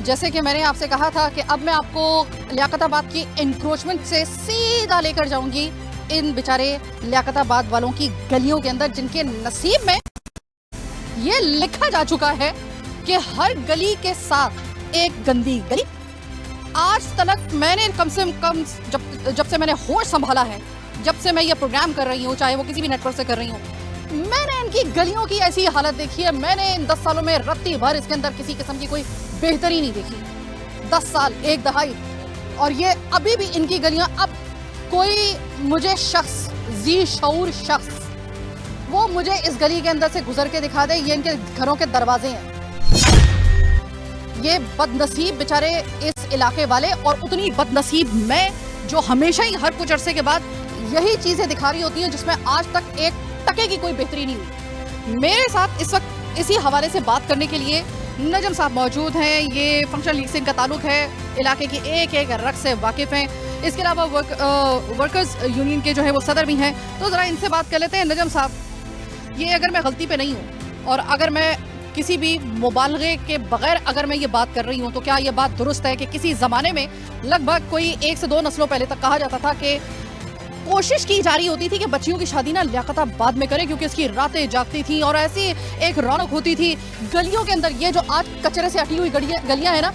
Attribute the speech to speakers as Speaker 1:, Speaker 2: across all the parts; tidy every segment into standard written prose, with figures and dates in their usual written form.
Speaker 1: जैसे कि मैंने आपसे कहा था कि अब मैं आपको लियाकताबाद की इंक्रोचमेंट से सीधा लेकर जाऊंगी इन बेचारे लियाकताबाद वालों की गलियों के अंदर, जिनके नसीब में ये लिखा जा चुका है कि हर गली के साथ एक गंदी गली। आज तक मैंने कम से कम जब से मैंने होश संभाला है, जब से मैं ये प्रोग्राम कर रही हूँ, चाहे वो किसी भी नेटवर्क से कर रही हूँ, मैंने इनकी गलियों की ऐसी हालत देखी है। मैंने इन 10 सालों में रत्ती भर इसके अंदर किसी किस्म की कोई बेहतरी नहीं देखी। 10 साल, एक दहाई, और ये अभी भी इनकी गलियां। अब कोई मुझे शख्स, जी शऊर शख्स, वो मुझे इस गली के अंदर से गुजर के दिखा दे। ये इनके घरों के दरवाजे हैं। ये बदनसीब बेचारे इस इलाके वाले, और उतनी बदनसीब मैं, जो हमेशा ही हर कुछ अरसे के बाद यही चीजें दिखा रही होती हैं जिसमें आज तक एक टके की कोई बेहतरी नहीं हुई। मेरे साथ इस वक्त इसी हवाले से बात करने के लिए नजम साहब मौजूद हैं। ये फंक्शनल लीग से इनका ताल्लुक है, इलाके की एक एक रग से वाकिफ हैं। इसके अलावा वर्कर्स यूनियन के जो है वो सदर भी हैं। तो ज़रा इनसे बात कर लेते हैं। नजम साहब, ये अगर मैं गलती पे नहीं हूँ और अगर मैं किसी भी मुबालगे के बगैर अगर मैं ये बात कर रही हूँ, तो क्या ये बात दुरुस्त है कि किसी ज़माने में लगभग कोई 1 से 2 नस्लों पहले तक कहा जाता था कि कोशिश की जा रही होती थी कि बच्चियों की शादी ना लियाकताबाद में करें, क्योंकि इसकी रातें जागती थी और ऐसी एक रौनक होती थी गलियों के अंदर। ये जो आज कचरे से हटी हुई गलियां हैं ना,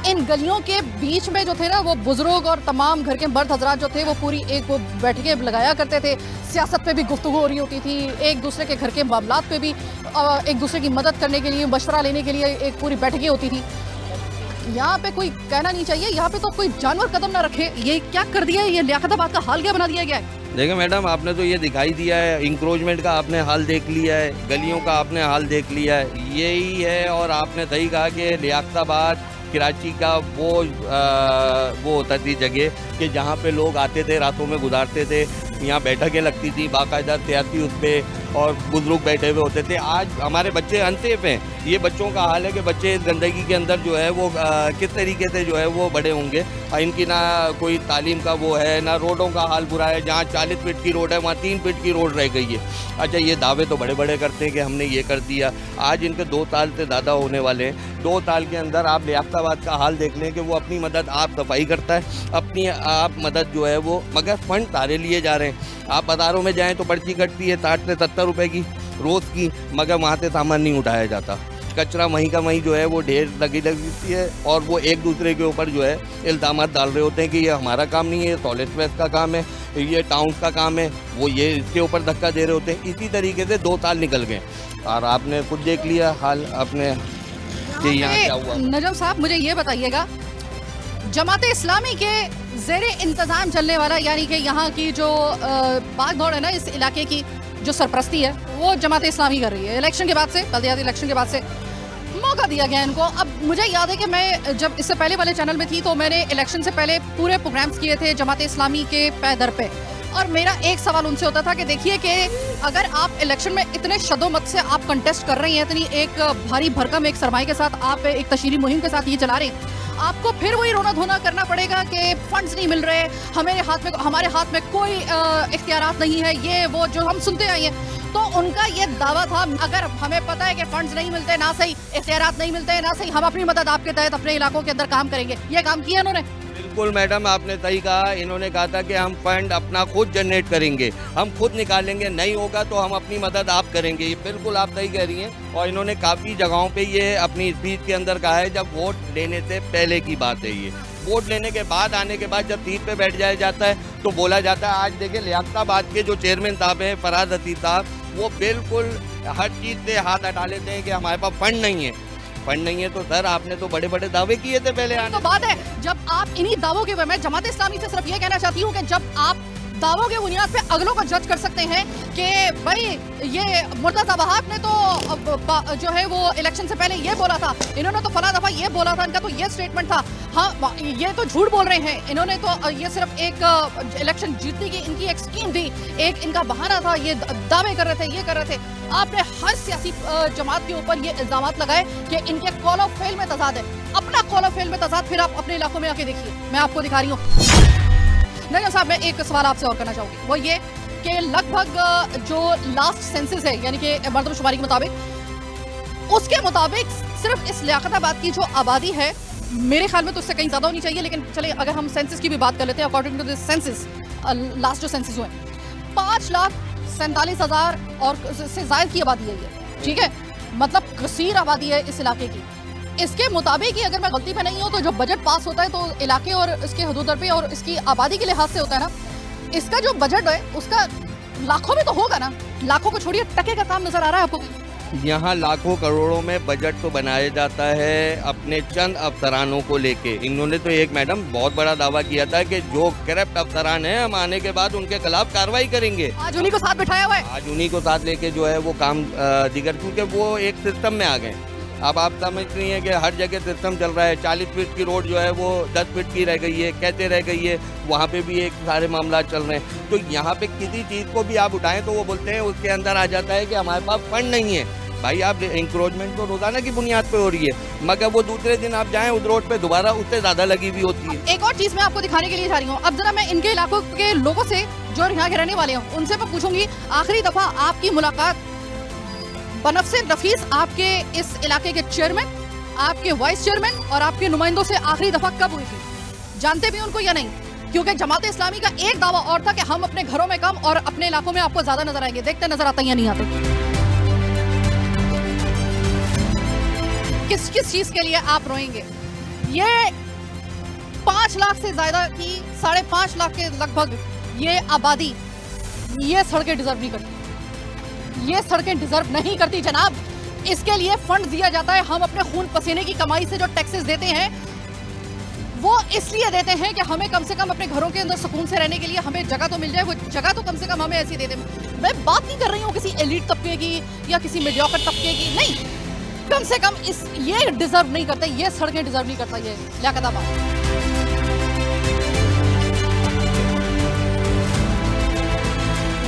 Speaker 1: इन गलियों के बीच में जो थे ना, वो बुजुर्ग और तमाम घर के मर्द हजरात जो थे वो पूरी एक वो बैठकें लगाया करते थे। सियासत पे भी गुफ्तगू हो रही होती थी, एक दूसरे के घर के मामलात पे भी एक दूसरे की मदद करने के लिए, मशवरा लेने के लिए एक पूरी बैठकें होती थी। यहाँ पे कोई कहना नहीं चाहिए, यहाँ पे तो कोई जानवर कदम ना रखे। ये क्या कर दिया है, ये लियाकताबाद का हाल क्या बना दिया गया है।
Speaker 2: देखिए मैडम, आपने तो ये दिखाई दिया है, इंक्रोचमेंट का आपने हाल देख लिया है, गलियों का आपने हाल देख लिया है, यही है। और आपने सही कहा कि लियाकताबाद कराची का वो होता थी जगह कि जहाँ पे लोग आते थे, रातों में गुजारते थे। यहाँ बैठकें लगती थी बाकायदा, सियासी उस पर, और बुजुर्ग बैठे हुए होते थे। आज हमारे बच्चे अनसेफ हैं। ये बच्चों का हाल है कि बच्चे इस गंदगी के अंदर जो है वो किस तरीके से जो है वो बड़े होंगे। इनकी ना कोई तालीम का वो है, ना रोडों का हाल बुरा है। जहाँ 40 फीट की रोड है वहाँ 3 फीट की रोड रह गई है। अच्छा, ये दावे तो बड़े बड़े करते हैं कि हमने ये कर दिया। आज इनके 2 साल से ज़्यादा होने वाले हैं। 2 साल के अंदर आप लियाकताबाद का हाल देख लें कि वो अपनी मदद आप सफाई करता है, अपनी आप मदद जो है वो, मगर फंड सारे लिए जा रहे हैं। आप बाज़ारों में जाएँ तो पर्ची कटती है 60 से 70 रुपए की रोज़ की, मगर वहाँ से सामान नहीं उठाया जाता। कचरा वहीं का वहीं जो है वो ढेर लगी है, और वो एक दूसरे के ऊपर जो है इल्ज़ाम डाल रहे होते हैं कि ये हमारा काम नहीं है, सॉलिड वेस्ट का काम है, ये टाउन का काम है। वो ये इसके ऊपर धक्का दे रहे होते हैं। इसी तरीके से 2 साल निकल गए और आपने खुद देख लिया हाल अपने कि यहाँ क्या हुआ।
Speaker 1: नजम साहब, मुझे ये बताइएगा, जमात इस्लामी के ज़ेरे इंतज़ाम चलने वाला, यानी कि यहाँ की जो भाग दौड़ है ना, इस इलाके की जो सरपरस्ती है वो जमात इस्लामी कर रही है। इलेक्शन के बाद से, बल्दियाती इलेक्शन के बाद से मौका दिया गया इनको। अब मुझे याद है कि मैं जब इससे पहले वाले चैनल में थी तो मैंने इलेक्शन से पहले पूरे प्रोग्राम्स किए थे जमात इस्लामी के पैदर पे, और मेरा एक सवाल उनसे होता था कि देखिए कि अगर आप इलेक्शन में इतने शदोमत से आप कंटेस्ट कर रही हैं, इतनी एक भारी भरकम एक सरमाए के साथ आप एक तशहीरी मुहिम के साथ ये चला रहे हैं, आपको फिर वही रोना धोना करना पड़ेगा कि फंड्स नहीं मिल रहे, हमारे हाथ में कोई इख्तियारात नहीं है, ये वो जो हम सुनते आए हैं। तो उनका ये दावा था, अगर हमें पता है कि फंड्स नहीं मिलते, ना सही इख्तियारात नहीं मिलते, ना सही हम अपनी मदद आपके तहत अपने इलाकों के अंदर काम करेंगे। ये काम किया इन्होंने।
Speaker 2: बिल्कुल मैडम, आपने सही कहा। इन्होंने कहा था कि हम फंड अपना खुद जनरेट करेंगे, हम खुद निकालेंगे, नहीं होगा तो हम अपनी मदद आप करेंगे। ये बिल्कुल आप सही कह रही हैं। और इन्होंने काफ़ी जगहों पे ये अपनी स्पीच के अंदर कहा है, जब वोट लेने से पहले की बात है ये। वोट लेने के बाद, आने के बाद जब सीट पे बैठ जाया जाता है तो बोला जाता है। आज देखिए लियाकताबाद के जो चेयरमैन साहब हैं, फराज हसीब साहब, वो बिल्कुल हर चीज़ से हाथ हटा लेते हैं कि हमारे पास फंड नहीं है। फंड नहीं है तो सर आपने तो बड़े बड़े दावे किए थे पहले आने।
Speaker 1: तो बात है, जब आप इन्हीं दावों के, मैं जमात इस्लामी से सिर्फ ये कहना चाहती हूँ कि जब आप दावों के बुनियाद पे अगलों को जज कर सकते हैं कि भाई ये मुर्तज़ा वहाब ने तो जो है वो इलेक्शन से पहले ये बोला था, इन्होंने तो फला दफा ये बोला था, इनका तो ये स्टेटमेंट था, हाँ ये तो झूठ बोल रहे हैं, इन्होंने तो ये सिर्फ एक इलेक्शन जीतने की इनकी एक स्कीम थी, एक इनका बहाना था, ये दावे कर रहे थे, ये कर रहे थे। आपने हर सियासी जमात के ऊपर ये इल्जाम लगाए कि इनके कॉल ऑफ फेल में तजाद है। अपना कॉल ऑफ फेल में तजाद फिर आप अपने इलाकों में आके देखिए, मैं आपको दिखा रही हूँ। नजम साहब, मैं एक सवाल आपसे और करना चाहूँगी, वो ये कि लगभग जो लास्ट सेंसस है, यानी कि मर्दमशुमारी के मुताबिक, उसके मुताबिक सिर्फ इस लियाकताबाद की जो आबादी है मेरे ख्याल में तो उससे कहीं ज़्यादा होनी चाहिए, लेकिन चलिए अगर हम सेंसस की भी बात कर लेते हैं, according to this census, last जो सेंसस हुए 5,47,000 और से ज़ायद की आबादी है ये, ठीक है, मतलब कसीर आबादी है इस इलाके की। इसके मुताबिक ही अगर मैं गलती पे नहीं हूँ तो जो बजट पास होता है तो इलाके और इसके हदूद पे और इसकी आबादी के लिहाज से होता है ना, इसका जो बजट है उसका लाखों में तो होगा ना, लाखों को छोड़िए टके का काम नजर आ रहा है आपको?
Speaker 2: यहाँ लाखों करोड़ों में बजट तो बनाया जाता है अपने चंद अफसरानों को लेके। इन्होंने तो एक मैडम बहुत बड़ा दावा किया था कि जो करप्ट अफसरान हैं हम आने के बाद उनके खिलाफ कार्रवाई करेंगे।
Speaker 1: आज उन्हीं को साथ बिठाया हुआ है,
Speaker 2: आज उन्हीं को साथ लेके जो है वो काम दिगर, क्योंकि वो एक सिस्टम में आ गए। अब आप समझ रही हैं कि हर जगह सिस्टम चल रहा है। 40 फीट की रोड जो है वो 10 फीट की रह गई है, कैसे रह गई है, वहाँ पे भी एक सारे मामला चल रहे हैं। तो यहाँ पे किसी चीज़ को भी आप उठाएं तो वो बोलते हैं उसके अंदर आ जाता है कि हमारे पास फंड नहीं है। भाई आप इंक्रोचमेंट तो रोजाना की बुनियाद पे हो रही है, मगर वो दूसरे दिन आप जाएं उस रोड पे दोबारा उससे ज्यादा लगी हुई होती है।
Speaker 1: एक और चीज मैं आपको दिखाने के लिए जा रही हूँ। अब जरा मैं इनके इलाकों के लोगों से जो यहाँ के रहने वाले हैं उनसे मैं पूछूंगी आखिरी दफा आपकी मुलाकात बनफसे नफीस आपके इस इलाके के चेयरमैन, आपके वाइस चेयरमैन और आपके नुमाइंदों से आखिरी दफा कब हुई थी? जानते भी उनको या नहीं? क्योंकि जमात इस्लामी का एक दावा और था कि हम अपने घरों में कम और अपने इलाकों में आपको ज्यादा नजर आएंगे। देखते नजर आता या नहीं आते? किस किस चीज के लिए आप रोएंगे? ये 5 लाख से ज्यादा की 5.5 लाख के लगभग ये आबादी ये सड़कें डिजर्व नहीं करती। ये सड़कें डिजर्व नहीं करती जनाब। इसके लिए फंड दिया जाता है। हम अपने खून पसीने की कमाई से जो टैक्सेस देते हैं वो इसलिए देते हैं कि हमें कम से कम अपने घरों के अंदर सुकून से रहने के लिए हमें जगह तो मिल जाए। वो जगह तो कम से कम हमें ऐसी दे दे। मैं बात नहीं कर रही हूँ किसी एलीट तबके की या किसी मीडियोकर तबके की, नहीं, कम से कम इस ये डिजर्व नहीं करते, ये सड़कें डिजर्व नहीं करता ये लियाकताबाद।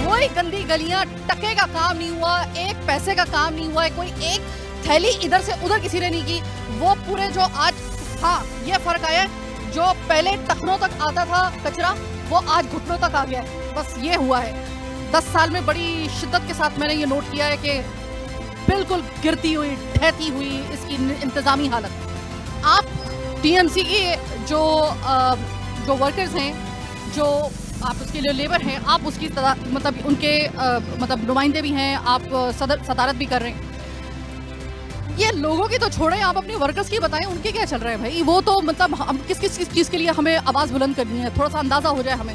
Speaker 1: कोई गंदी गलियां, टके का काम नहीं हुआ, एक पैसे का काम नहीं हुआ है, कोई एक थैली इधर से उधर किसी ने नहीं की। वो पूरे जो आज, हाँ ये फर्क आया है, जो पहले टखनों तक आता था कचरा वो आज घुटनों तक आ गया है, बस ये हुआ है। 10 साल में बड़ी शिद्दत के साथ मैंने ये नोट किया है कि बिल्कुल गिरती हुई, ढहती हुई इसकी इंतजामी हालत। आप टीएमसी के जो वर्कर्स हैं, जो आप उसके लिए लेबर हैं, आप उसकी मतलब उनके मतलब नुमाइंदे भी हैं, आप सदारत भी कर रहे हैं। ये लोगों की तो छोड़ें, आप अपने वर्कर्स की बताएं उनके क्या चल रहा है भाई। वो तो मतलब हम किस चीज़ के लिए हमें आवाज़ बुलंद करनी है, थोड़ा सा अंदाज़ा हो जाए हमें।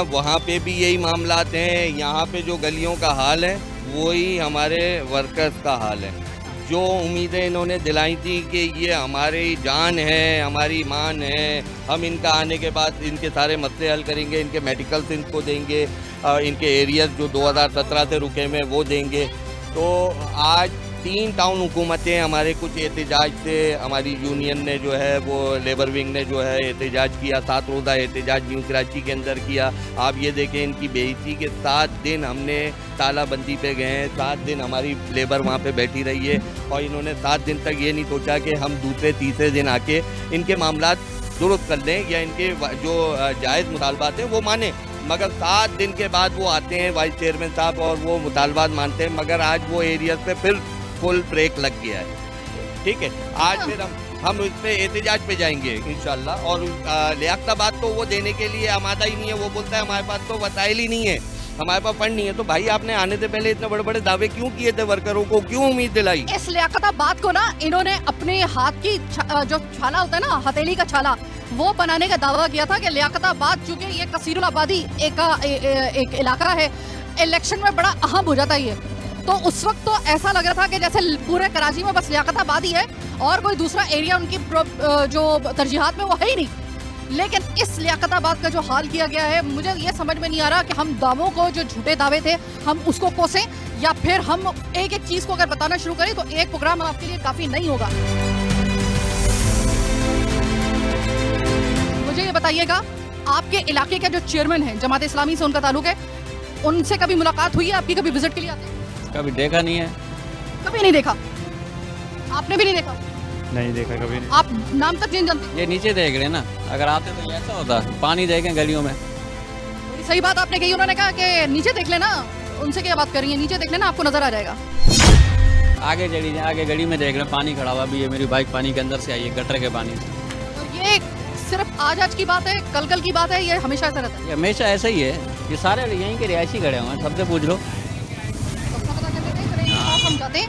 Speaker 2: वहाँ पे भी यही मामलात हैं। यहाँ पे जो गलियों का हाल है वही हमारे वर्कर्स का हाल है। जो उम्मीदें इन्होंने दिलाई थी कि ये हमारी जान है, हमारी ईमान है, हम इनका आने के बाद इनके सारे मसले हल करेंगे, इनके मेडिकल्स इनको देंगे, इनके एरियाज जो 2017 से रुके में वो देंगे। तो आज 3 टाउन हुकूमतें हमारे कुछ एहतजाज से, हमारी यूनियन ने जो है वो लेबर विंग ने जो है एहतजाज किया, 7 रोज़ा एहतजाज न्यू कराची के अंदर किया। आप ये देखें इनकी बेइज्जती के 7 दिन हमने तालाबंदी पे गए हैं, 7 दिन हमारी लेबर वहाँ पे बैठी रही है और इन्होंने 7 दिन तक ये नहीं सोचा कि हम दूसरे तीसरे दिन आके इनके मामला दुरुस्त कर लें या इनके जो जायज़ मुतालबात हैं वो माने। मगर 7 दिन के बाद वो आते हैं वाइस चेयरमैन साहब और वो मुतालबात मानते हैं, मगर आज वो एरिया पे फिर फुल ब्रेक लग गया है। ठीक है, आज फिर हम इस पे एहतजाज पे जाएंगे इंशाल्लाह। और लियाकताबाद तो वो देने के लिए आमादा ही नहीं है। वो बोलता है हमारे पास तो वसाइल ही नहीं है, हमारे पास फंड नहीं है। तो भाई आपने आने से पहले इतने बड़े बड़े दावे क्यों किए थे? वर्करों को क्यों उम्मीद दिलाई?
Speaker 1: इस लियाकताबाद को ना इन्होंने अपने हाथ की जो छाला होता है ना, हथेली का छाला, वो बनाने का दावा किया था कि लियाकताबाद चूंकि ये कसीरुल आबादी एक इलाका है, इलेक्शन में बड़ा अहम हो जाता है ये। तो उस वक्त तो ऐसा लग रहा था कि जैसे पूरे कराची में बस लियाकताबाद ही है और कोई दूसरा एरिया उनकी जो तरजीहात में वो है ही नहीं। लेकिन इस लियाकताबाद का जो हाल किया गया है, मुझे ये समझ में नहीं आ रहा कि हम दावों को, जो झूठे दावे थे, हम उसको कोसें या फिर हम एक एक चीज को अगर बताना शुरू करें तो एक प्रोग्राम आपके लिए काफी नहीं होगा। मुझे ये बताइएगा, आपके इलाके का जो चेयरमैन है, जमात इस्लामी से उनका ताल्लुक है, उनसे कभी मुलाकात हुई है आपकी? कभी विजिट के लिए आते हैं?
Speaker 3: कभी देखा नहीं है।
Speaker 1: कभी नहीं देखा? आपने भी नहीं देखा?
Speaker 3: नहीं देखा कभी नहीं।
Speaker 1: आप नाम तक नहीं जानते?
Speaker 3: ये नीचे देख रहे हैं ना, अगर आते तो ये ऐसा होता, पानी देखें गलियों में।
Speaker 1: सही बात आपने कही। उन्होंने कहा कि नीचे देख लेना, उनसे क्या बात कर रही है, नीचे देख लेना आपको नजर आ जाएगा।
Speaker 3: आगे गली में देख रहे हैं पानी खड़ा हुआ, अभी ये मेरी बाइक पानी के अंदर से आई है, गटर के पानी से।
Speaker 1: और ये सिर्फ आज की बात है, कल की बात है, ये हमेशा ऐसा रहता है?
Speaker 3: ये हमेशा ऐसा ही है, ये सारे यहीं के रिहायशी खड़े हुए हैं, सबसे पूछ लो।
Speaker 1: सबका पता करते थे, चलिए आप हम जाते हैं।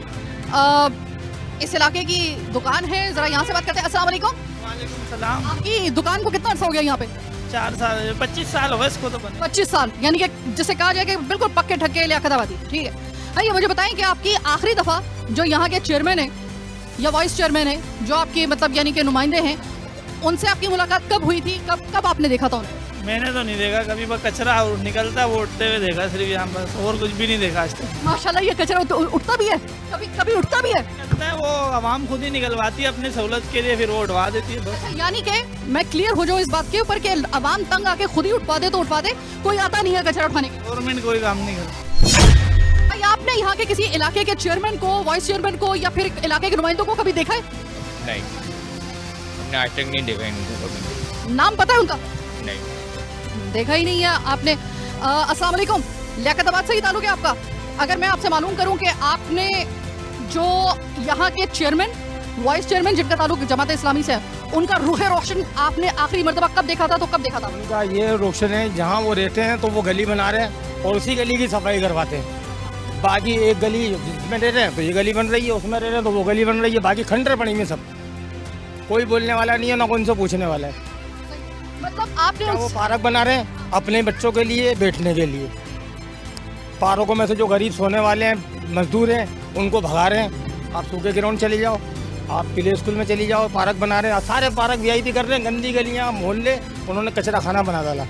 Speaker 1: इस इलाके की दुकान है, जरा यहाँ से बात करते हैं। अस्सलाम वालेकुम।
Speaker 4: वालेकुम सलाम।
Speaker 1: आपकी दुकान को कितना अर्सा हो गया यहाँ पे?
Speaker 4: 4 साल 25 साल हो गए इसको तो बने।
Speaker 1: 25 साल, यानी कि जिसे कहा जाए कि बिल्कुल पक्के ठक्के लियाकताबादी। ठीक है, आइए मुझे बताएं कि आपकी आखिरी दफा जो यहाँ के चेयरमैन है या वाइस चेयरमैन है, जो आपके मतलब यानी कि नुमाइंदे हैं, उनसे आपकी मुलाकात कब हुई थी? कब आपने देखा था उन्हें?
Speaker 4: मैंने तो नहीं देखा कभी, बस कचरा निकलता वो उठते हुए देखा सिर्फ यहाँ, बस और कुछ भी नहीं देखा आज तक।
Speaker 1: माशाल्लाह, ये कचरा उठता भी है, कभी उठता भी है।
Speaker 4: कहता है वो आवाम खुद ही निकलवाती है अपनी सहूलत के लिए, फिर वो उठवा देती है बस।
Speaker 1: यानी कि मैं क्लियर हो जाऊँ इस बात के ऊपर कि अवाम तंग आके खुद ही उठवा दे तो उठवा दे, कोई आता नहीं है कचरा उठाने के लिए।
Speaker 4: गवर्नमेंट कोई काम नहीं करती।
Speaker 1: भाई आपने यहाँ के किसी इलाके के चेयरमैन को, वाइस चेयरमैन को या फिर इलाके के नुमाइंदों को कभी देखा है?
Speaker 5: नहीं, हमने आज तक नहीं देखा इनको कभी।
Speaker 1: नाम पता है उनका?
Speaker 5: नहीं।
Speaker 1: देखा ही नहीं है आपने। अस्सलाम वालेकुम, लियाकताबाद से ही ताल्लुक है आपका? अगर मैं आपसे मालूम करूं कि आपने जो यहाँ के चेयरमैन, वाइस चेयरमैन जिनका ताल्लुक जमात इस्लामी से है, उनका रूह रोशन आपने आखिरी मर्तबा कब देखा था, तो कब देखा था?
Speaker 6: उनका ये रोशन है, जहाँ वो रहते हैं तो वो गली बना रहे हैं और उसी गली की सफाई करवाते हैं। बाकी एक गली जिसमें रह रहे हैं तो ये गली बन रही है, उसमें रह रहे हैं तो वो गली बन रही है, बाकी खंडर पड़ी में सब। कोई बोलने वाला नहीं है, ना कोई उनसे पूछने वाला है।
Speaker 1: मतलब आपने
Speaker 6: वो पार्क बना रहे हैं अपने बच्चों के लिए बैठने के लिए। पार्कों में से जो गरीब सोने वाले हैं, मजदूर हैं, उनको भगा रहे हैं। आप सूखे ग्राउंड चले जाओ, आप प्ले स्कूल में चली जाओ, पार्क बना रहे हैं, सारे पार्क वीआईपी कर रहे हैं। गंदी गलियाँ, मोहल्ले, उन्होंने कचरा खाना बना डाला।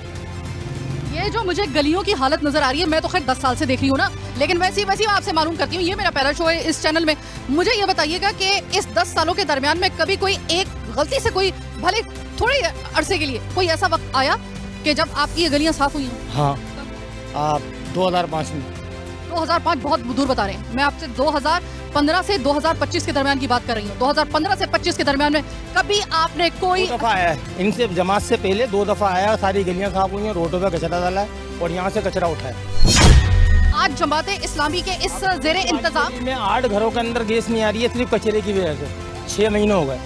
Speaker 1: ये जो मुझे गलियों की हालत नजर आ रही है, मैं तो खैर 10 साल से देख रही हूँ ना, लेकिन वैसे मैं आपसे मालूम करती हूँ, ये मेरा पहला शो है इस चैनल में। मुझे ये बताइएगा कि इस 10 सालों के दरमियान में कभी कोई एक गलती से, कोई भले थोड़े अरसे के लिए, कोई ऐसा वक्त आया कि जब आपकी ये गलियां साफ हुई?
Speaker 6: हाँ, आप 2005 में।
Speaker 1: 2005 बहुत दूर बता रहे हैं। मैं आपसे 2015 से 2025 के दरमियान की बात कर रही हूँ। 2015 से 25 के दरमियान में कभी आपने कोई
Speaker 6: 2 दफा आया है, इनसे जमात से पहले 2 दफा आया, सारी गलियां साफ हुई हैं, रोडों पे कचरा डाला है और यहाँ से कचरा उठाया।
Speaker 1: आज जमात इस्लामी के इस जेरे इंतजाम
Speaker 6: में 8 घरों के अंदर गैस नहीं आ रही है, सिर्फ कचरे की वजह से। 6 महीने हो गए।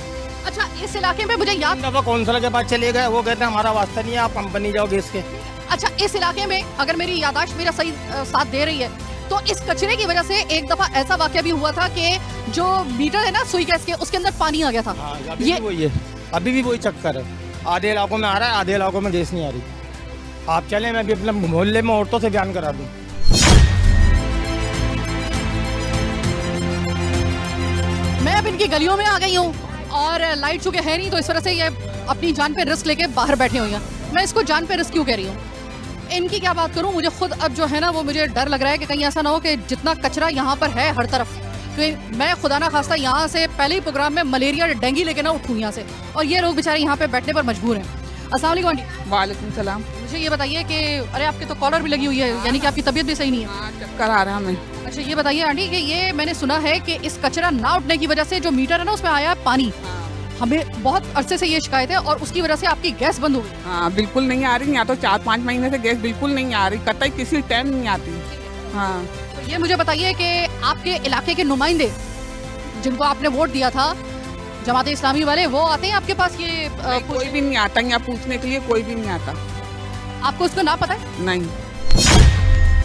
Speaker 1: अच्छा, इस इलाके में मुझे याद,
Speaker 6: दफा कौंसलर के पास चले गए, वो कहते हैं हमारा वास्ता नहीं है, आप कंपनी जाओ गैस के।
Speaker 1: अच्छा, इस इलाके में अगर मेरी यादाश्त मेरा सही साथ दे रही है, तो इस कचरे की वजह से एक दफा ऐसा वाकया भी हुआ था कि जो मीटर है ना सुई गैस के, उसके अंदर पानी आ गया था।
Speaker 6: अभी भी वही है, अभी भी वही चक्कर है। आधे इलाकों में आ रहा है, आधे इलाकों में गैस नहीं आ रही। आप चलें, मैं भी अपने मोहल्ले में औरतों से बयान करा दूँ।
Speaker 1: मैं अब इनकी गलियों में आ गई हूँ और लाइट चूंकि है नहीं, तो इस वजह से ये अपनी जान पे रिस्क लेके बाहर बैठे हुए हैं। मैं इसको जान पे रिस्क क्यों कह रही हूँ, इनकी क्या बात करूँ, मुझे खुद अब जो है ना, वो मुझे डर लग रहा है कि कहीं ऐसा ना हो कि जितना कचरा यहाँ पर है हर तरफ, तो मैं खुदा ना खास्ता यहाँ से पहले ही प्रोग्राम में मलेरिया डेंगू लेके ना उठूँ यहाँ से, और ये लोग बेचारे यहाँ पे बैठने पर मजबूर हैं। अस्सलाम वालेकुम आंटी।
Speaker 7: वालेकुम सलाम।
Speaker 1: मुझे ये बताइए कि अरे आपके तो कॉलर भी लगी हुई है, यानी कि आपकी तबीयत भी सही नहीं है?
Speaker 7: हाँ, चक्कर आ रहा है हमें।
Speaker 1: अच्छा, ये बताइए आंटी कि ये मैंने सुना है कि इस कचरा ना उठने की वजह से जो मीटर है ना, उसमें आया पानी। हमें बहुत अरसे से ये शिकायत है और उसकी वजह से आपकी गैस बंद हो गई।
Speaker 7: हाँ, बिल्कुल नहीं आ रही, यहाँ तो 4-5 महीने से गैस बिल्कुल नहीं आ रही, कतई किसी टाइम नहीं आती। हाँ,
Speaker 1: तो ये मुझे बताइए कि आपके इलाके के नुमाइंदे जिनको आपने वोट दिया था, जमात इस्लामी वाले, वो आते हैं आपके पास? ये
Speaker 7: कोई भी नहीं आता यहाँ पूछने के लिए, कोई भी नहीं आता।
Speaker 1: आपको उसका नाम पता है?
Speaker 7: नहीं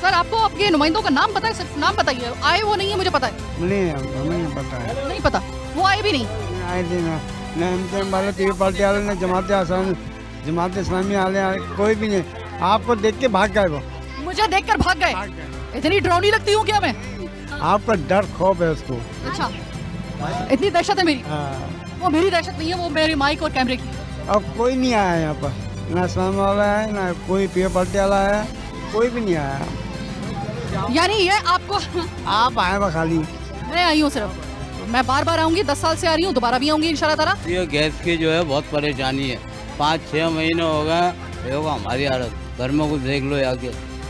Speaker 1: सर, आपको आपके नुमाइंदों का नाम पता है? सिर्फ नाम बताइए। आए वो नहीं है मुझे पता है।
Speaker 8: नहीं, हमें नहीं पता है।
Speaker 1: नहीं पता, वो आए भी नहीं?
Speaker 8: आए थे ना, पार्टी वाले ने, जमात इस्लामी वाले, कोई भी नहीं। आपको देख के भाग गए वो।
Speaker 1: मुझे देखकर भाग गए? इतनी डरावनी लगती हूँ क्या मैं?
Speaker 8: आपका डर खौफ है उसको।
Speaker 1: अच्छा, इतनी दहशत है मेरी? वो मेरी दहशत नहीं है, वो मेरी माइक और कैमरे की।
Speaker 8: अब कोई नहीं आया यहाँ पर, ना इस्लाम वाला है, ना कोई पार्टी वाला है, कोई भी नहीं आया।
Speaker 1: यानी ये आपको
Speaker 8: आप आए बा खाली।
Speaker 1: मैं आई हूँ सिर्फ, मैं बार बार आऊंगी, 10 साल से आ रही हूँ, दोबारा भी आऊंगी इंशाल्लाह ताला।
Speaker 3: ये गैस की जो है बहुत परेशानी है, 5-6 महीने हो गए, देखो हमारी हालत, घर में कुछ देख लो,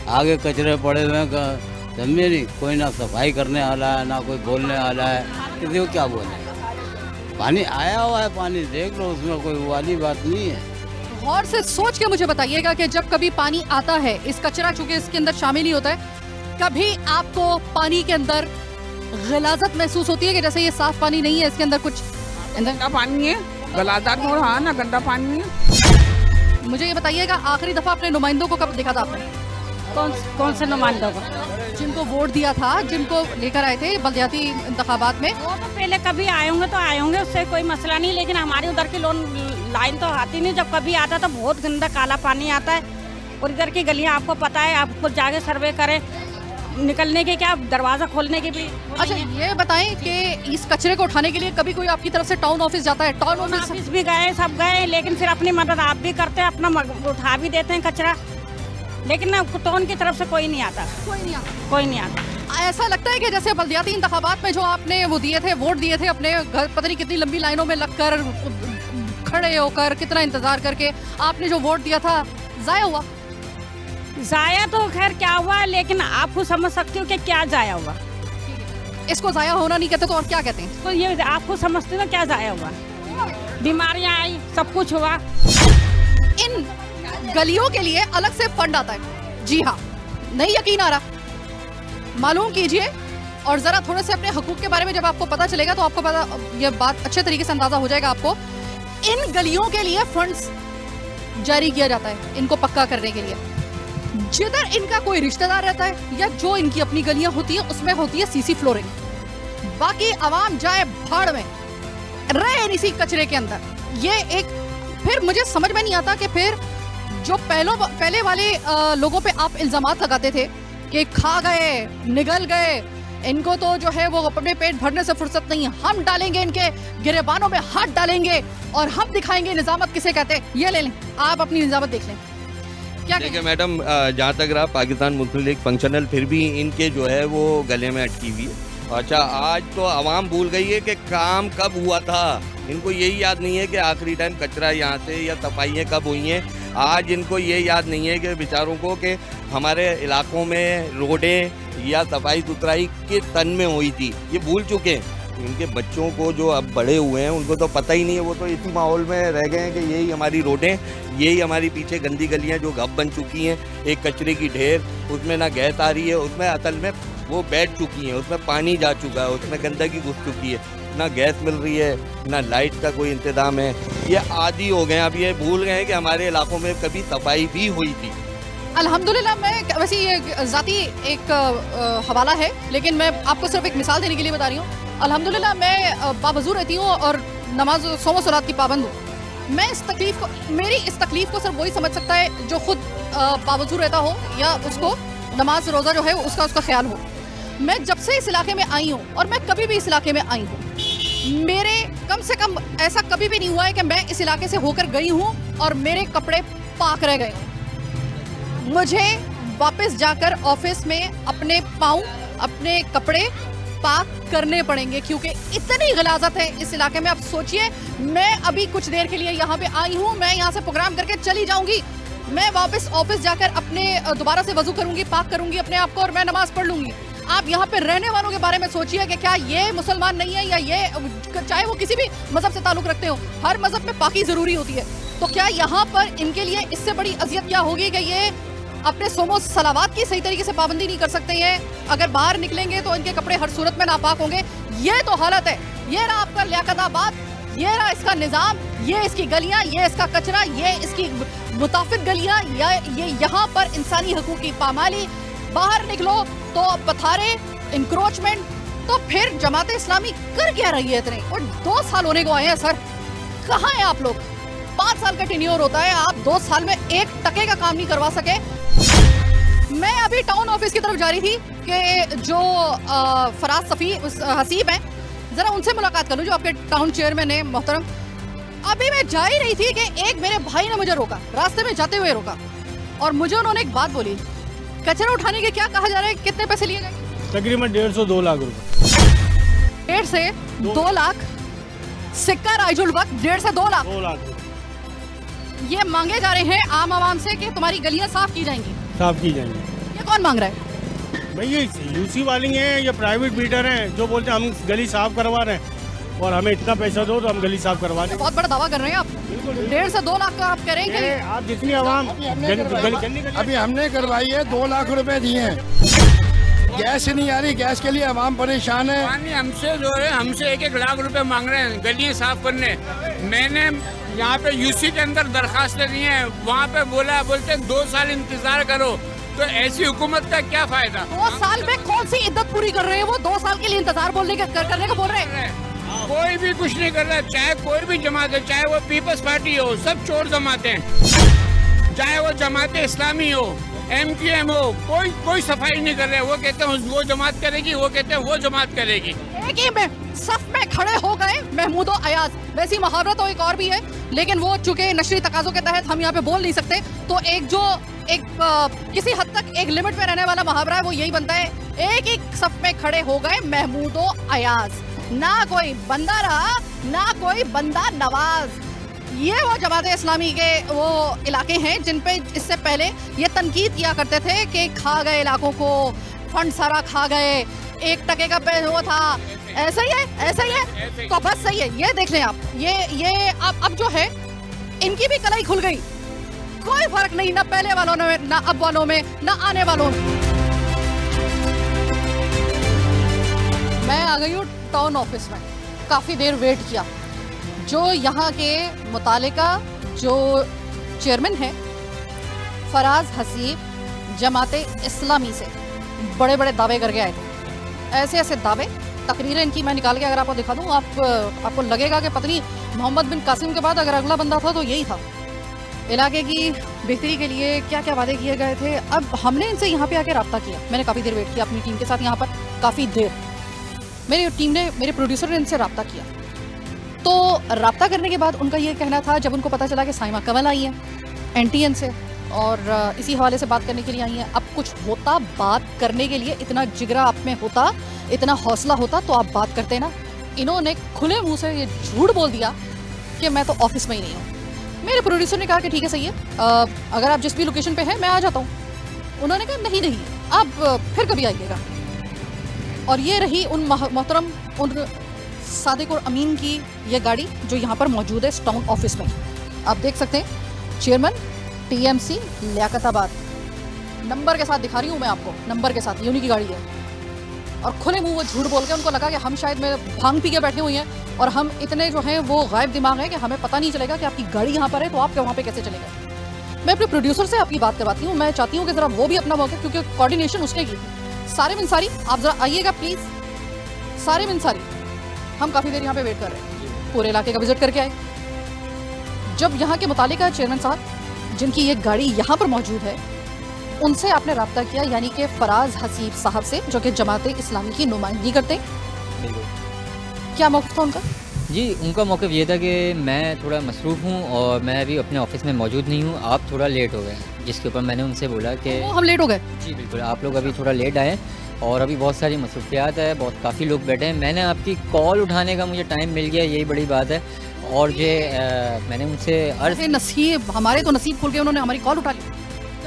Speaker 3: आगे कचरे पड़े हुए हैं, समझे नहीं, कोई ना सफाई करने वाला है, ना कोई बोलने वाला है, किसी को क्या बोले। पानी आया हुआ है, पानी देख लो, उसमें कोई वाली बात नहीं है।
Speaker 1: गौर से सोच के मुझे बताइएगा कि जब कभी पानी आता है, इस कचरा चूंकि इसके अंदर शामिल ही होता है, कभी आपको पानी के अंदर गलाजत महसूस होती है कि जैसे ये साफ पानी नहीं है, इसके अंदर कुछ
Speaker 7: गंदा पानी है, गलादार तो हाँ ना, गंदा पानी है।
Speaker 1: मुझे ये बताइएगा, आखिरी दफा अपने नुमाइंदों को कब देखा था आपने?
Speaker 9: कौन से नुमाइंदों को?
Speaker 1: जिनको वोट दिया था, जिनको लेकर आए थे बलदियाती इंतखाबात में।
Speaker 9: वो तो पहले कभी आए होंगे तो आए होंगे, उससे कोई मसला नहीं, लेकिन हमारी उधर की लाइन तो आती नहीं। जब कभी आता तो बहुत गंदा काला पानी आता है, और इधर की गलियां आपको पता है, आप खुद जाके सर्वे करें, निकलने के क्या दरवाजा खोलने के भी।
Speaker 1: अच्छा ये बताएं कि इस कचरे को उठाने के लिए कभी कोई आपकी तरफ से टाउन ऑफिस जाता है? टाउन
Speaker 9: ऑफिस भी गए, सब गए, लेकिन फिर अपनी मदद आप भी करते हैं, अपना उठा भी देते हैं कचरा, लेकिन ना टाउन की तरफ से कोई नहीं आता। कोई नहीं आता।
Speaker 1: ऐसा लगता है कि जैसे बलदियाती इंतखाबात में जो आपने वो दिए थे, वोट दिए थे अपने घर, पता नहीं कितनी लंबी लाइनों में लगकर, खड़े होकर, कितना इंतजार करके आपने जो वोट दिया था, जाया हुआ?
Speaker 9: जाया तो खैर क्या हुआ, लेकिन आप खुद समझ सकते हो कि क्या जाया हुआ।
Speaker 1: इसको जाया होना नहीं कहते तो और क्या कहते हैं?
Speaker 9: तो ये आप खुद समझते हो क्या जाया हुआ। बीमारियां आई, सब कुछ हुआ।
Speaker 1: इन गलियों के लिए अलग से फंड आता है। जी हाँ, नहीं यकीन आ रहा? मालूम कीजिए, और जरा थोड़े से अपने हकूक के बारे में जब आपको पता चलेगा तो आपको पता, ये बात अच्छे तरीके से अंदाजा हो जाएगा आपको। इन गलियों के लिए फंड्स जारी किया जाता है इनको पक्का करने के लिए। जिधर इनका कोई रिश्तेदार रहता है या जो इनकी अपनी गलियां होती है उसमें होती है सीसी फ्लोरिंग, बाकी आवाम जाए भाड़ में, रहे इसी कचरे के अंदर। ये एक, फिर मुझे समझ में नहीं आता कि फिर जो पहले वाले लोगों पे आप इल्जामात लगाते थे कि खा गए, निगल गए, इनको तो जो है वो अपने पेट भरने से फुर्सत नहीं है, हम डालेंगे इनके गिरेबानों में हाथ डालेंगे और हम दिखाएंगे निजामत किसे कहते हैं। ये ले लें, आप अपनी निजामत देख लें। क्या
Speaker 2: देखिए मैडम, जहाँ तक रहा पाकिस्तान मुस्लिम लीग फंक्शनल, फिर भी इनके जो है वो गले में अटकी हुई है। अच्छा, आज तो आवाम भूल गई है कि काम कब हुआ था। इनको यही याद नहीं है कि आखिरी टाइम कचरा यहाँ से या सफाइयाँ कब हुई हैं। आज इनको ये याद नहीं है कि बेचारों को कि हमारे इलाकों में रोडें या सफाई सुथराई के तन में हुई थी, ये भूल चुके हैं। इनके बच्चों को जो अब बड़े हुए हैं उनको तो पता ही नहीं है, वो तो इसी माहौल में रह गए हैं कि यही हमारी रोडें, यही हमारी पीछे गंदी गलियां जो गप बन चुकी हैं, एक कचरे की ढेर, उसमें ना गैस आ रही है, उसमें असल में वो बैठ चुकी हैं, उसमें पानी जा चुका है, उसमें गंदगी घुस चुकी है, ना गैस मिल रही है, ना लाइट का कोई इंतजाम है। ये आदी हो गए, अब ये भूल गए हैं कि हमारे इलाकों में कभी सफाई भी हुई थी।
Speaker 1: अल्हम्दुलिल्लाह, मैं वैसे ये ज़ाती एक हवाला है, लेकिन मैं आपको सिर्फ एक मिसाल देने के लिए बता रही हूँ। अल्हम्दुलिल्लाह मैं बावजूद रहती हूँ और नमाज सोम सलात की पाबंद हूँ। मैं मेरी इस तकलीफ को सिर्फ वही समझ सकता है जो खुद बावजूद रहता हो या उसको नमाज रोज़ा जो है उसका ख्याल हो। मैं जब से इस इलाके में आई हूँ और मैं कभी भी इस इलाके में आई हूँ, मेरे कम से कम ऐसा कभी भी नहीं हुआ है कि मैं इस इलाके से होकर गई हूँ और मेरे कपड़े पाक रह गए। मुझे वापस जाकर ऑफिस में अपने पाँव, अपने कपड़े पाक करने पड़ेंगे क्योंकि इतनी गलाजत है इस इलाके में। आप सोचिए, मैं अभी कुछ देर के लिए यहाँ पे आई हूँ, मैं यहाँ से प्रोग्राम करके चली जाऊंगी, मैं वापस ऑफिस जाकर अपने दोबारा से वजू करूंगी, पाक करूंगी अपने आप को और मैं नमाज पढ़ लूंगी। आप यहाँ पे रहने वालों के बारे में सोचिए कि क्या ये मुसलमान नहीं है या ये, चाहे वो किसी भी मजहब से ताल्लुक रखते हो, हर मजहब में पाकी जरूरी होती है। तो क्या यहाँ पर इनके लिए इससे बड़ी अजियत क्या होगी कि ये अपने सोमो सलावात की सही तरीके से पाबंदी नहीं कर सकते हैं? अगर बाहर निकलेंगे तो इनके कपड़े हर सूरत में नापाक होंगे। ये तो हालत है। ये रहा आपका लियाकताबाद, ये रहा इसका निज़ाम, ये इसकी गलियां, ये इसका कचरा, ये इसकी मुताफिक गलियां, ये यहाँ पर इंसानी हकूक़ की पामाली। बाहर निकलो तो पथारे, इंक्रोचमेंट। तो फिर जमात इस्लामी कर क्या रही है इतने? और 2 साल होने को आए हैं सर, कहाँ हैं आप लोग? 5 साल का टेन्योर होता है, आप 2 साल में 1 टके का काम नहीं करवा सके। मैं अभी टाउन ऑफिस की तरफ जा रही थी कि जो फराज हसीब हैं, जरा उनसे मुलाकात कर लूँ, जो आपके टाउन चेयरमैन है मोहतरम। अभी मैं जा ही रही थी कि एक मेरे भाई ने मुझे रोका, रास्ते में जाते हुए रोका, और मुझे उन्होंने एक बात बोली, कचरा उठाने के क्या कहा जा रहा है, कितने पैसे लिए जाएंगे?
Speaker 6: तकरीबन 150-2 लाख रुपए।
Speaker 1: 1.5 से 2 लाख सिक्का राइजुल वक्त, 1.5 से 2 लाख
Speaker 6: 2 लाख
Speaker 1: ये मांगे जा रहे हैं आम आवाम से कि तुम्हारी गलियां साफ की जाएंगी।
Speaker 6: साफ की जाएंगी।
Speaker 1: ये कौन मांग रहा है?
Speaker 6: भाई ये यूसी वाली हैं या प्राइवेट बीटर हैं जो बोलते हैं हम गली साफ करवा रहे हैं और हमें इतना पैसा दो तो हम गली साफ करवा दें।
Speaker 1: बहुत बड़ा दावा कर रहे हैं आप। 1.5 से 2 लाख का आप कह रहे हैं कि
Speaker 6: आप जितनी आवाम
Speaker 8: अभी हमने करवाई है, 2 लाख रुपए दिए हैं। गैस ही नहीं आ रही, गैस के लिए आवाम परेशान है।
Speaker 10: पानी हमसे जो है, हमसे 1-1 लाख रुपए मांग रहे हैं गलियां साफ करने। मैंने यहाँ पे यूसी के अंदर दरखास्तें दी हैं, वहाँ पे बोलते हैं 2 साल इंतजार करो। तो ऐसी हुकूमत का क्या फायदा?
Speaker 1: 2 साल में कौन सी इद्दत पूरी कर रहे हैं वो? 2 साल के लिए इंतजार करने का बोल रहे हैं।
Speaker 10: कोई भी कुछ नहीं कर रहा, चाहे कोई भी जमात है, चाहे वो पीपल्स पार्टी हो, सब चोर जमाते हैं। चाहे वो जमात इस्लामी हो, MQM हो, कोई सफाई नहीं कर रहे। वो कहते हैं वो जमात करेगी, वो कहते हैं वो जमात करेगी।
Speaker 1: एक ही में सफ में खड़े हो गए महमूद और अयाज। वैसी मुहावरा तो एक और भी है, लेकिन वो चूंकि नशरी तकाजों के तहत हम यहाँ पे बोल नहीं सकते, तो किसी हद तक एक लिमिट में रहने वाला मुहावरा है, वो यही बनता है, एक ही सफ में खड़े हो गए महमूद और अयाज। ना कोई बंदा रहा, ना कोई बंदा नवाज। ये वो जमात इस्लामी के वो इलाके हैं जिन पे इससे पहले ये तनकीद किया करते थे कि खा गए इलाकों को, फंड सारा खा गए, 1 टके का वो था। ऐसा ही है, तो बस सही है। ये देख लें आप, ये अब जो है इनकी भी कलाई खुल गई। कोई फर्क नहीं, ना पहले वालों में, ना अब वालों में, ना आने वालों में। मैं आ गई हूँ टाउन ऑफिस में, काफी देर वेट किया। जो यहाँ के मुतालिका जो चेयरमैन है फराज हसीब जमात इस्लामी से बड़े बड़े दावे करके आए थे। ऐसे दावे, तकरीरें इनकी मैं निकाल के अगर आपको दिखा दूँ, आपको लगेगा कि पता नहीं मोहम्मद बिन कासिम के बाद अगर अगला बंदा था तो यही था। इलाके की बेहतरी के लिए क्या क्या वादे किए गए थे। अब हमने इनसे यहाँ पे आके रब्ता किया। मैंने काफ़ी देर वेट किया अपनी टीम के साथ यहाँ पर, काफ़ी देर मेरी टीम ने, मेरे प्रोड्यूसर ने इनसे रब्ता किया। तो रब्ता करने के बाद उनका ये कहना था, जब उनको पता चला कि साइमा कमल आई हैं NTN से और इसी हवाले से बात करने के लिए आई हैं, अब कुछ होता बात करने के लिए, इतना जिगरा आप में होता, इतना हौसला होता तो आप बात करते ना। इन्होंने खुले मुंह से ये झूठ बोल दिया कि मैं तो ऑफिस में ही नहीं हूँ। मेरे प्रोड्यूसर ने कहा कि ठीक है सही है, अगर आप जिस भी लोकेशन पे हैं मैं आ जाता हूँ। उन्होंने कहा नहीं आप फिर कभी आइएगा। और ये रही उन मोहतरम उन सादिक और अमीन की ये गाड़ी जो यहाँ पर मौजूद है इस टाउन ऑफिस में। आप देख सकते हैं चेयरमैन TMC लियाकताबाद, नंबर के साथ दिखा रही हूँ मैं आपको, नंबर के साथ ये उन्हीं की गाड़ी है। और खुले मुंह वो झूठ बोल के उनको लगा कि हम शायद में भांग पी के बैठे हुए हैं और हम इतने जो हैं वो गायब दिमाग है कि हमें पता नहीं चलेगा कि आपकी गाड़ी यहाँ पर है, तो आप वहाँ पे कैसे चले गए। मैं अपने प्रोड्यूसर से आपकी बात करवाती हूँ। मैं चाहती हूँ कि ज़रा वो भी अपना मौका, क्योंकि कोऑर्डिनेशन उसने की थी। सारिम अंसारी आप ज़रा आइएगा प्लीज़। सारिम अंसारी, हम काफ़ी देर यहाँ पे वेट कर रहे हैं, पूरे इलाके का विजिट करके आए। जब यहाँ के मुतालिका चेयरमैन साहब जिनकी ये गाड़ी यहाँ पर मौजूद है, उनसे आपने रब्ता किया, यानी कि फराज हसीब साहब से, जो कि जमात इस्लामी की नुमाइंदगी करते हैं। क्या मौक़िफ़ था उनका?
Speaker 11: जी, उनका मौक़िफ़ ये था कि मैं थोड़ा मसरूफ़ हूँ और मैं अभी अपने ऑफिस में मौजूद नहीं हूँ, आप थोड़ा लेट हो गए। जिसके ऊपर मैंने उनसे बोला कि
Speaker 1: हम लेट हो गए।
Speaker 11: जी बिल्कुल, आप लोग अभी थोड़ा लेट आए और अभी बहुत सारी मसरूफियात है, बहुत काफ़ी लोग बैठे हैं। मैंने आपकी कॉल उठाने का मुझे टाइम मिल गया, यही बड़ी बात है। और मैंने उनसे
Speaker 1: नसीब, हमारे तो नसीब खुल गए, उन्होंने हमारी कॉल उठा ली।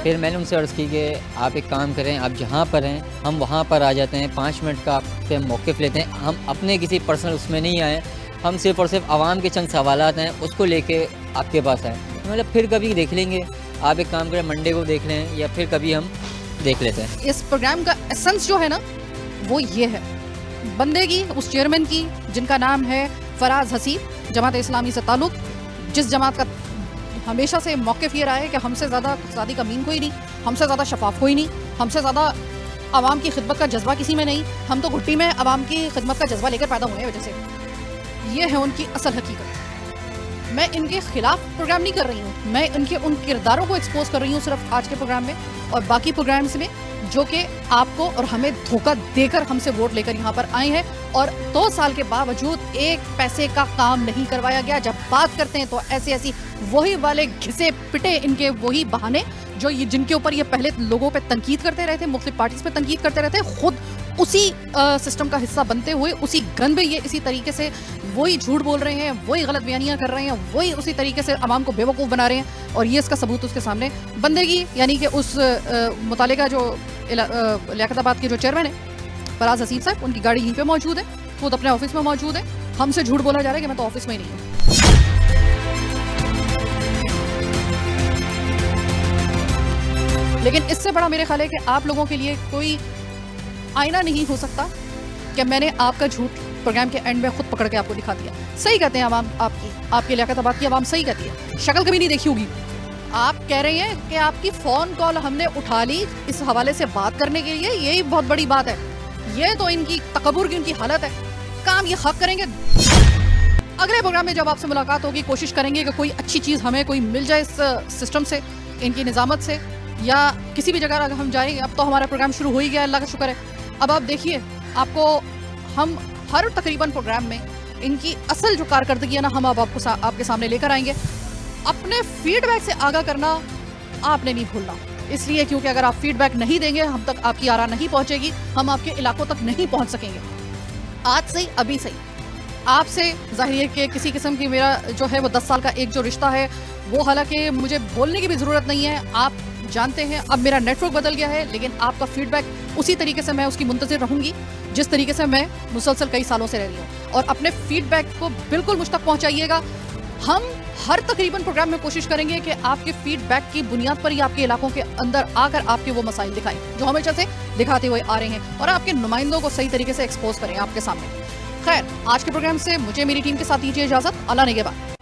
Speaker 11: फिर मैंने उनसे अर्ज़ की कि आप एक काम करें, आप जहाँ पर हैं हम वहाँ पर आ जाते हैं, 5 मिनट का आपसे मौक़िफ़ लेते हैं। हम अपने किसी पर्सनल उसमें नहीं आए, हम सिर्फ़ और सिर्फ आवाम के चंद सवालात हैं उसको लेके आपके पास आए। मतलब फिर कभी देख लेंगे, आप एक काम करें मंडे को देख लें या फिर कभी हम देख लेते हैं।
Speaker 1: इस प्रोग्राम का एसेंस जो है ना वो ये है, बंदे की, उस चेयरमैन की जिनका नाम है फराज हसीब, जमात इस्लामी से ताल्लुक़, जिस जमात का हमेशा से मौक़िफ़ ये रहा है कि हमसे ज़्यादा सादिक अमीन कोई नहीं, हमसे ज़्यादा शफाफ कोई नहीं, हमसे ज़्यादा आवाम की खिदमत का जज्बा किसी में नहीं। हम तो घुट्टी में आवाम की खिदमत का जज्बा लेकर पैदा हुए हैं वजह से। ये है उनकी असल हकीकत। मैं इनके खिलाफ प्रोग्राम नहीं कर रही हूँ, मैं इनके उन किरदारों को एक्सपोज कर रही हूँ सिर्फ आज के प्रोग्राम में और बाकी प्रोग्राम्स में, जो कि आपको और हमें धोखा देकर हमसे वोट लेकर यहाँ पर आए हैं और 2 साल के बावजूद 1 पैसे का काम नहीं करवाया गया। जब बात करते हैं तो ऐसी वही वाले घिसे पिटे इनके वही बहाने जो ये जिनके ऊपर ये पहले लोगों पे तनकीद करते रहे थे, मुख्तलिफ पार्टीज पे तनकीद करते रहते, खुद उसी सिस्टम का हिस्सा बनते हुए उसी गन में ये इसी तरीके से वही झूठ बोल रहे हैं, वही गलत बयानियाँ कर रहे हैं, वही उसी तरीके से आवाम को बेवकूफ़ बना रहे हैं। और ये इसका सबूत उसके सामने बंदेगी, यानी कि उस मुतालिका जो लियाकताबाद के जो चेयरमैन है फराज हसीब साहब, उनकी गाड़ी यहीं पे मौजूद है, खुद अपने ऑफिस में मौजूद है। हमसे झूठ बोला जा रहा है कि मैं तो ऑफिस में ही नहीं हूँ। लेकिन इससे बड़ा मेरे ख्याल है कि आप लोगों के लिए कोई आईना नहीं हो सकता कि मैंने आपका झूठ प्रोग्राम के एंड में खुद पकड़ के आपको दिखा दिया। सही कहते हैं आवाम, आपकी लियाकताबाद की आवाम सही कहती है, शक्ल कभी नहीं देखी होगी। आप कह रहे हैं कि आपकी फ़ोन कॉल हमने उठा ली इस हवाले से बात करने के लिए, यही बहुत बड़ी बात है। ये तो इनकी तकब्बुर की उनकी हालत है, काम ये हक करेंगे। अगले प्रोग्राम में जब आपसे मुलाकात होगी कोशिश करेंगे कि कोई अच्छी चीज़ हमें कोई मिल जाए इस सिस्टम से, इनकी निज़ामत से, या किसी भी जगह अगर हम जाएंगे। अब तो हमारा प्रोग्राम शुरू हो ही गया, अल्लाह का शुक्र है। अब आप देखिए, आपको हम हर तकरीबन प्रोग्राम में इनकी असल जो कारकर्दगी है ना, हम अब आपको आपके सामने लेकर आएंगे। अपने फीडबैक से आगाह करना आपने नहीं भूलना, इसलिए क्योंकि अगर आप फीडबैक नहीं देंगे हम तक आपकी आरा नहीं पहुंचेगी, हम आपके इलाकों तक नहीं पहुंच सकेंगे। आज से ही, अभी से ही आपसे जाहिर है कि किसी किस्म की मेरा जो है वो 10 साल का एक जो रिश्ता है वो, हालांकि मुझे बोलने की भी ज़रूरत नहीं है, आप जानते हैं। अब मेरा नेटवर्क बदल गया है, लेकिन आपका फीडबैक उसी तरीके से मैं उसकी मुंतज़िर रहूँगी जिस तरीके से मैं मुसलसल कई सालों से रह रही हूँ। और अपने फीडबैक को बिल्कुल मुझ तक पहुँचाइएगा। हम हर तकरीबन प्रोग्राम में कोशिश करेंगे कि आपके फीडबैक की बुनियाद पर ही आपके इलाकों के अंदर आकर आपके वो मसाइल दिखाएं जो हमेशा से दिखाते हुए आ रहे हैं, और आपके नुमाइंदों को सही तरीके से एक्सपोज करें आपके सामने। खैर, आज के प्रोग्राम से मुझे मेरी टीम के साथ दीजिए इजाज़त। अल्लाह ने के बाद।